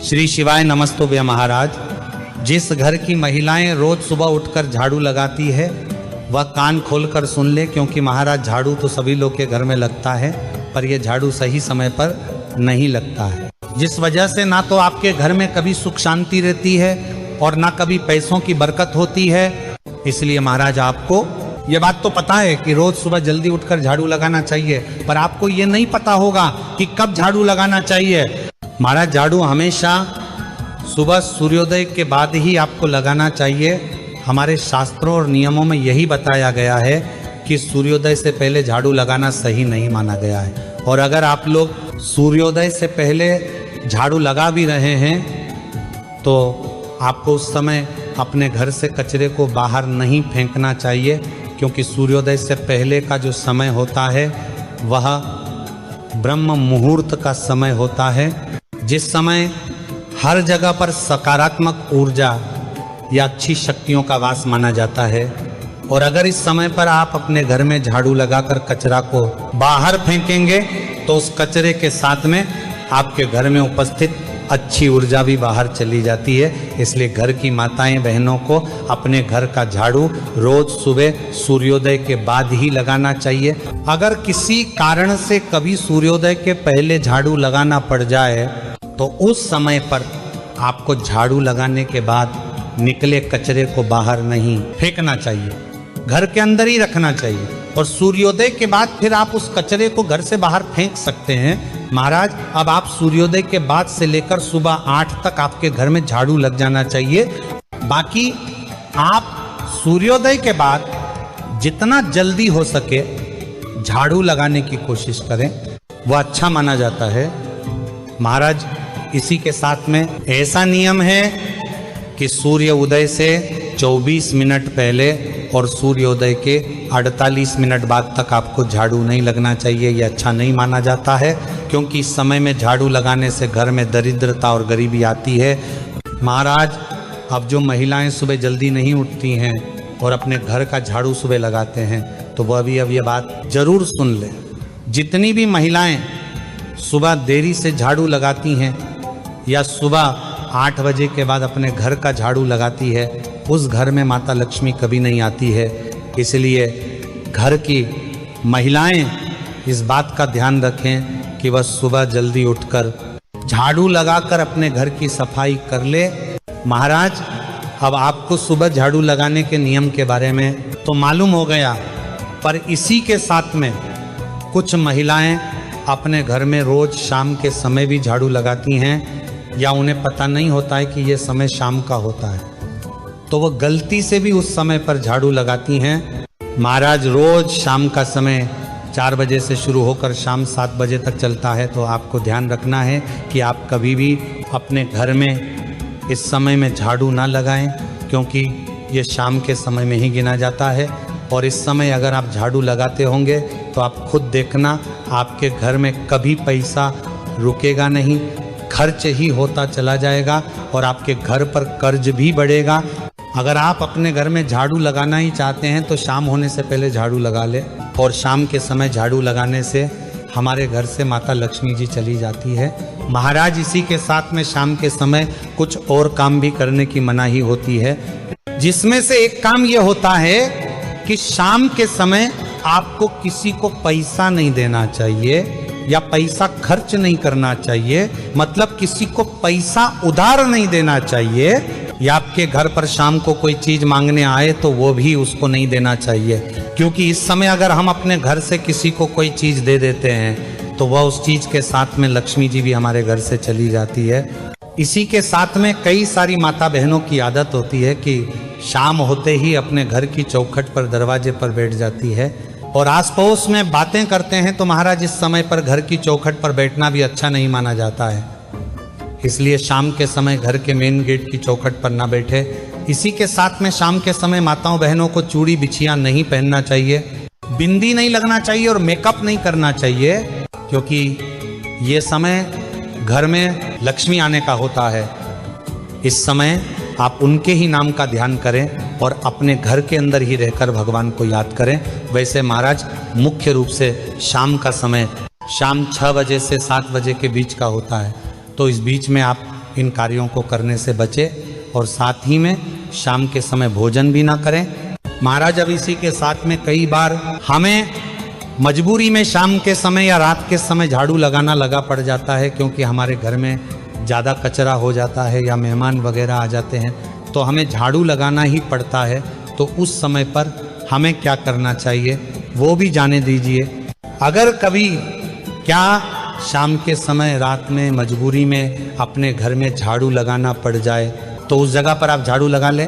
श्री शिवाय नमस्तुभ्य महाराज। जिस घर की महिलाएं रोज सुबह उठकर झाड़ू लगाती है वह कान खोलकर सुन ले, क्योंकि महाराज झाड़ू तो सभी लोग के घर में लगता है, पर यह झाड़ू सही समय पर नहीं लगता है, जिस वजह से ना तो आपके घर में कभी सुख शांति रहती है और ना कभी पैसों की बरकत होती है। इसलिए महाराज आपको ये बात तो पता है कि रोज सुबह जल्दी उठकर झाड़ू लगाना चाहिए, पर आपको ये नहीं पता होगा कि कब झाड़ू लगाना चाहिए। महाराज झाड़ू हमेशा सुबह सूर्योदय के बाद ही आपको लगाना चाहिए। हमारे शास्त्रों और नियमों में यही बताया गया है कि सूर्योदय से पहले झाड़ू लगाना सही नहीं माना गया है। और अगर आप लोग सूर्योदय से पहले झाड़ू लगा भी रहे हैं तो आपको उस समय अपने घर से कचरे को बाहर नहीं फेंकना चाहिए, क्योंकि सूर्योदय से पहले का जो समय होता है वह ब्रह्म मुहूर्त का समय होता है, जिस समय हर जगह पर सकारात्मक ऊर्जा या अच्छी शक्तियों का वास माना जाता है। और अगर इस समय पर आप अपने घर में झाड़ू लगाकर कचरा को बाहर फेंकेंगे तो उस कचरे के साथ में आपके घर में उपस्थित अच्छी ऊर्जा भी बाहर चली जाती है। इसलिए घर की माताएं बहनों को अपने घर का झाड़ू रोज सुबह सूर्योदय के बाद ही लगाना चाहिए। अगर किसी कारण से कभी सूर्योदय के पहले झाड़ू लगाना पड़ जाए तो उस समय पर आपको झाड़ू लगाने के बाद निकले कचरे को बाहर नहीं फेंकना चाहिए, घर के अंदर ही रखना चाहिए। और सूर्योदय के बाद फिर आप उस कचरे को घर से बाहर फेंक सकते हैं। महाराज अब आप सूर्योदय के बाद से लेकर सुबह 8 तक आपके घर में झाड़ू लग जाना चाहिए। बाकी आप सूर्योदय के बाद जितना जल्दी हो सके झाड़ू लगाने की कोशिश करें, वह अच्छा माना जाता है। महाराज इसी के साथ में ऐसा नियम है कि सूर्य उदय से 24 मिनट पहले और सूर्योदय के 48 मिनट बाद तक आपको झाड़ू नहीं लगना चाहिए। यह अच्छा नहीं माना जाता है, क्योंकि इस समय में झाड़ू लगाने से घर में दरिद्रता और गरीबी आती है। महाराज अब जो महिलाएं सुबह जल्दी नहीं उठती हैं और अपने घर का झाड़ू सुबह लगाते हैं तो वह भी अब ये बात जरूर सुन लें। जितनी भी महिलाएं सुबह देरी से झाड़ू लगाती हैं या सुबह 8 बजे के बाद अपने घर का झाड़ू लगाती है, उस घर में माता लक्ष्मी कभी नहीं आती है। इसलिए घर की महिलाएं इस बात का ध्यान रखें कि वह सुबह जल्दी उठकर झाड़ू लगाकर अपने घर की सफाई कर ले। महाराज अब आपको सुबह झाड़ू लगाने के नियम के बारे में तो मालूम हो गया, पर इसी के साथ में कुछ महिलाएं अपने घर में रोज शाम के समय भी झाड़ू लगाती हैं, या उन्हें पता नहीं होता है कि यह समय शाम का होता है, तो वह गलती से भी उस समय पर झाड़ू लगाती हैं। महाराज रोज शाम का समय 4 बजे से शुरू होकर शाम 7 बजे तक चलता है, तो आपको ध्यान रखना है कि आप कभी भी अपने घर में इस समय में झाड़ू ना लगाएं, क्योंकि ये शाम के समय में ही गिना जाता है। और इस समय अगर आप झाड़ू लगाते होंगे तो आप खुद देखना आपके घर में कभी पैसा रुकेगा नहीं, खर्च ही होता चला जाएगा और आपके घर पर कर्ज भी बढ़ेगा। अगर आप अपने घर में झाड़ू लगाना ही चाहते हैं तो शाम होने से पहले झाड़ू लगा ले, और शाम के समय झाड़ू लगाने से हमारे घर से माता लक्ष्मी जी चली जाती है। महाराज इसी के साथ में शाम के समय कुछ और काम भी करने की मनाही होती है, जिसमें से एक काम ये होता है कि शाम के समय आपको किसी को पैसा नहीं देना चाहिए या पैसा खर्च नहीं करना चाहिए। मतलब किसी को पैसा उधार नहीं देना चाहिए, या आपके घर पर शाम को कोई चीज मांगने आए तो वो भी उसको नहीं देना चाहिए, क्योंकि इस समय अगर हम अपने घर से किसी को कोई चीज दे देते हैं तो वह उस चीज के साथ में लक्ष्मी जी भी हमारे घर से चली जाती है। इसी के साथ में कई सारी माता बहनों की आदत होती है कि शाम होते ही अपने घर की चौखट पर दरवाजे पर बैठ जाती है और आस पड़ोस में बातें करते हैं। तो महाराज इस समय पर घर की चौखट पर बैठना भी अच्छा नहीं माना जाता है, इसलिए शाम के समय घर के मेन गेट की चौखट पर ना बैठे। इसी के साथ में शाम के समय माताओं बहनों को चूड़ी बिछिया नहीं पहनना चाहिए, बिंदी नहीं लगना चाहिए और मेकअप नहीं करना चाहिए, क्योंकि ये समय घर में लक्ष्मी आने का होता है। इस समय आप उनके ही नाम का ध्यान करें और अपने घर के अंदर ही रहकर भगवान को याद करें। वैसे महाराज मुख्य रूप से शाम का समय शाम 6 बजे से 7 बजे के बीच का होता है, तो इस बीच में आप इन कार्यों को करने से बचे और साथ ही में शाम के समय भोजन भी ना करें। महाराज अब इसी के साथ में कई बार हमें मजबूरी में शाम के समय या रात के समय झाड़ू लगाना लगा पड़ जाता है, क्योंकि हमारे घर में ज़्यादा कचरा हो जाता है या मेहमान वगैरह आ जाते हैं तो हमें झाड़ू लगाना ही पड़ता है। तो उस समय पर हमें क्या करना चाहिए वो भी जाने दीजिए। अगर कभी क्या शाम के समय रात में मजबूरी में अपने घर में झाड़ू लगाना पड़ जाए तो उस जगह पर आप झाड़ू लगा लें,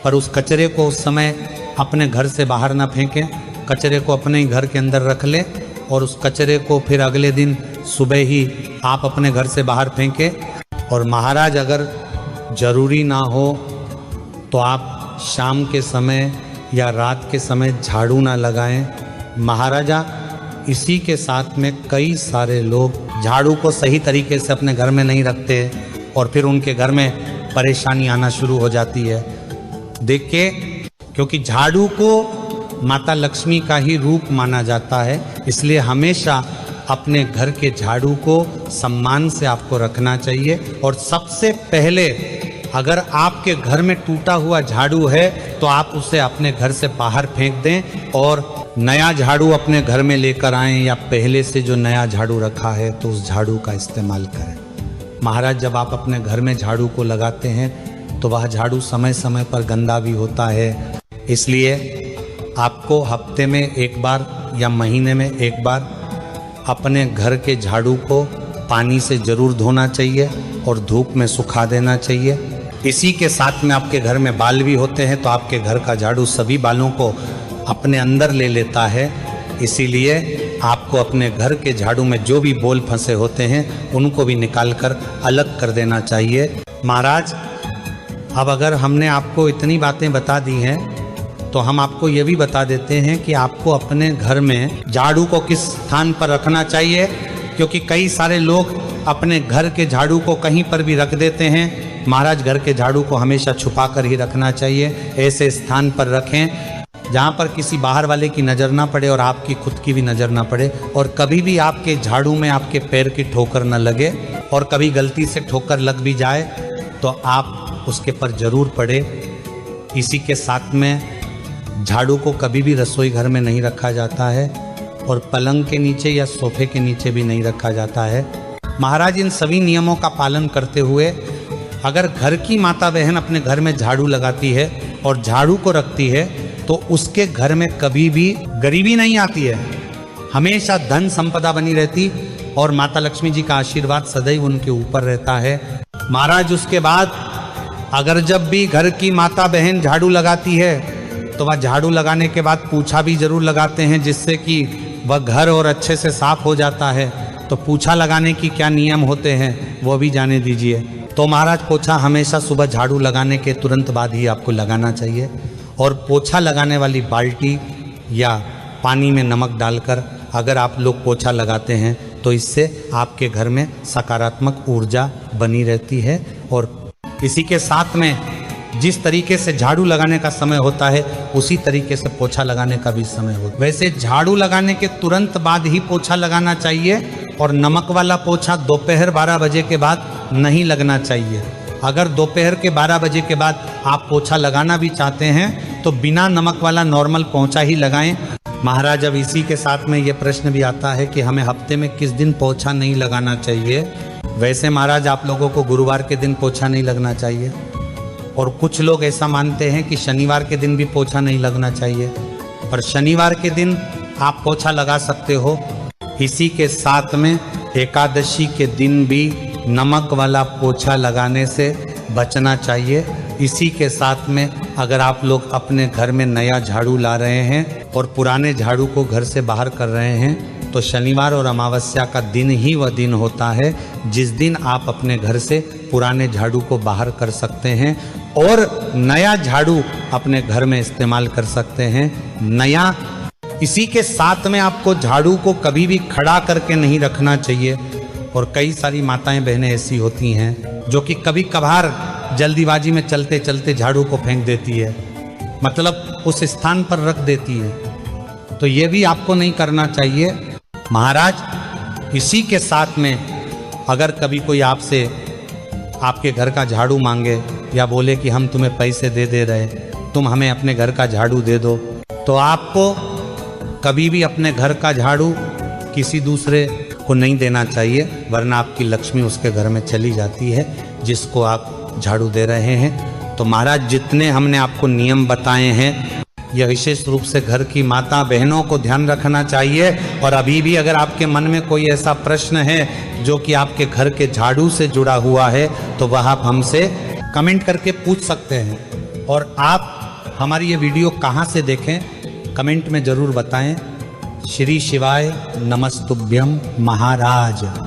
पर उस कचरे को उस समय अपने घर से बाहर ना फेंकें, कचरे को अपने ही घर के अंदर रख लें और उस कचरे को फिर अगले दिन सुबह ही आप अपने घर से बाहर फेंकें। और महाराज अगर ज़रूरी ना हो तो आप शाम के समय या रात के समय झाड़ू ना लगाएं। महाराजा इसी के साथ में कई सारे लोग झाड़ू को सही तरीके से अपने घर में नहीं रखते और फिर उनके घर में परेशानी आना शुरू हो जाती है। देखिए, क्योंकि झाड़ू को माता लक्ष्मी का ही रूप माना जाता है, इसलिए हमेशा अपने घर के झाड़ू को सम्मान से आपको रखना चाहिए। और सबसे पहले अगर आपके घर में टूटा हुआ झाड़ू है तो आप उसे अपने घर से बाहर फेंक दें और नया झाड़ू अपने घर में लेकर आएं, या पहले से जो नया झाड़ू रखा है तो उस झाड़ू का इस्तेमाल करें। महाराज जब आप अपने घर में झाड़ू को लगाते हैं तो वह झाड़ू समय समय पर गंदा भी होता है, इसलिए आपको हफ्ते में एक बार या महीने में एक बार अपने घर के झाड़ू को पानी से ज़रूर धोना चाहिए और धूप में सुखा देना चाहिए। इसी के साथ में आपके घर में बाल भी होते हैं तो आपके घर का झाड़ू सभी बालों को अपने अंदर ले लेता है, इसीलिए आपको अपने घर के झाड़ू में जो भी बोल फंसे होते हैं उनको भी निकालकर अलग कर देना चाहिए। महाराज अब अगर हमने आपको इतनी बातें बता दी हैं तो हम आपको ये भी बता देते हैं कि आपको अपने घर में झाड़ू को किस स्थान पर रखना चाहिए, क्योंकि कई सारे लोग अपने घर के झाड़ू को कहीं पर भी रख देते हैं। महाराज घर के झाड़ू को हमेशा छुपा कर ही रखना चाहिए, ऐसे स्थान पर रखें जहाँ पर किसी बाहर वाले की नज़र ना पड़े और आपकी खुद की भी नज़र ना पड़े, और कभी भी आपके झाड़ू में आपके पैर की ठोकर न लगे, और कभी गलती से ठोकर लग भी जाए तो आप उसके पर ज़रूर पड़े। इसी के साथ में झाड़ू को कभी भी रसोई घर में नहीं रखा जाता है और पलंग के नीचे या सोफे के नीचे भी नहीं रखा जाता है। महाराज इन सभी नियमों का पालन करते हुए अगर घर की माता बहन अपने घर में झाड़ू लगाती है और झाड़ू को रखती है तो उसके घर में कभी भी गरीबी नहीं आती है, हमेशा धन संपदा बनी रहती और माता लक्ष्मी जी का आशीर्वाद सदैव उनके ऊपर रहता है। महाराज उसके बाद अगर जब भी घर की माता बहन झाड़ू लगाती है तो वह झाड़ू लगाने के बाद पूछा भी जरूर लगाते हैं, जिससे कि वह घर और अच्छे से साफ हो जाता है। तो पूछा लगाने की क्या नियम होते हैं वो भी जाने दीजिए। तो महाराज पोछा हमेशा सुबह झाड़ू लगाने के तुरंत बाद ही आपको लगाना चाहिए, और पोछा लगाने वाली बाल्टी या पानी में नमक डालकर अगर आप लोग पोछा लगाते हैं तो इससे आपके घर में सकारात्मक ऊर्जा बनी रहती है। और इसी के साथ में जिस तरीके से झाड़ू लगाने का समय होता है उसी तरीके से पोछा लगाने का भी समय होता है। वैसे झाड़ू लगाने के तुरंत बाद ही पोछा लगाना चाहिए, और नमक वाला पोछा दोपहर 12 बजे के बाद नहीं लगना चाहिए। अगर दोपहर के 12 बजे के बाद आप पोछा लगाना भी चाहते हैं तो बिना नमक वाला नॉर्मल पोछा ही लगाएं। महाराज अब इसी के साथ में ये प्रश्न भी आता है कि हमें हफ्ते में किस दिन पोछा नहीं लगाना चाहिए। वैसे महाराज आप लोगों को गुरुवार के दिन पोछा नहीं लगना चाहिए, और कुछ लोग ऐसा मानते हैं कि शनिवार के दिन भी पोछा नहीं लगना चाहिए, पर शनिवार के दिन आप पोछा लगा सकते हो। इसी के साथ में एकादशी के दिन भी नमक वाला पोछा लगाने से बचना चाहिए। इसी के साथ में अगर आप लोग अपने घर में नया झाड़ू ला रहे हैं और पुराने झाड़ू को घर से बाहर कर रहे हैं तो शनिवार और अमावस्या का दिन ही वह दिन होता है जिस दिन आप अपने घर से पुराने झाड़ू को बाहर कर सकते हैं और नया झाड़ू अपने घर में इस्तेमाल कर सकते हैं। नया इसी के साथ में आपको झाड़ू को कभी भी खड़ा करके नहीं रखना चाहिए, और कई सारी माताएं बहनें ऐसी होती हैं जो कि कभी कभार जल्दीबाजी में चलते चलते झाड़ू को फेंक देती है, मतलब उस स्थान पर रख देती है, तो ये भी आपको नहीं करना चाहिए। महाराज इसी के साथ में अगर कभी कोई आपसे आपके घर का झाड़ू मांगे या बोले कि हम तुम्हें पैसे दे रहे, तुम हमें अपने घर का झाड़ू दे दो, तो आपको कभी भी अपने घर का झाड़ू किसी दूसरे को नहीं देना चाहिए, वरना आपकी लक्ष्मी उसके घर में चली जाती है जिसको आप झाड़ू दे रहे हैं। तो महाराज जितने हमने आपको नियम बताए हैं, यह विशेष रूप से घर की माता बहनों को ध्यान रखना चाहिए। और अभी भी अगर आपके मन में कोई ऐसा प्रश्न है जो कि आपके घर के झाड़ू से जुड़ा हुआ है, तो वह आप हमसे कमेंट करके पूछ सकते हैं। और आप हमारी ये वीडियो कहाँ से देखें, कमेंट में ज़रूर बताएं। श्री शिवाय नमस्तुभ्यम महाराज।